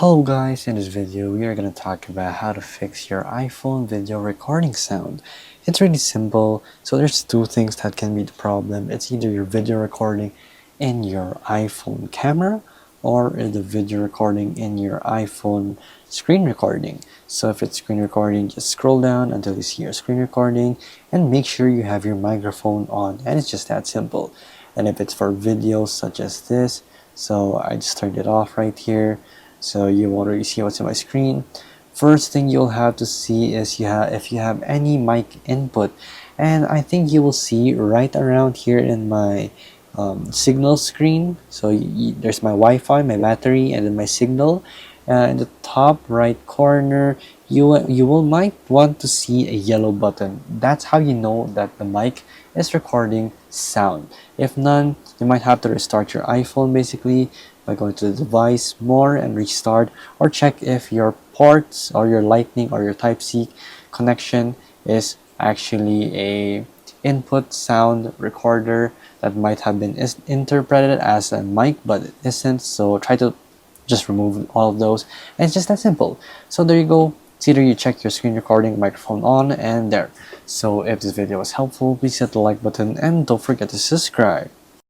Hello guys, in this video we are going to talk about how to fix your iPhone video recording sound. It's really simple. So there's two things that can be the problem. It's either your video recording in your iPhone camera or the video recording in your iPhone screen recording. So if it's screen recording, just scroll down until you see your screen recording and make sure you have your microphone on, and it's just that simple. And if it's for videos such as this, so I just turned it off right here. So you won't really see what's on my screen. First thing you'll have to see is if you have any mic input, and I think you will see right around here in my signal screen. So there's my Wi-Fi, my battery, and then my signal. In the top right corner, you might want to see a yellow button. That's how you know that the mic is recording sound. If none, you might have to restart your iPhone basically by going to the device, more, and restart, or check if your ports or your lightning or your Type-C connection is actually a input sound recorder that might have been interpreted as a mic, but it isn't. So try to just remove all of those, and it's just that simple. So there you go. It's either you check your screen recording, microphone on, and there. So if this video was helpful, please hit the like button and don't forget to subscribe.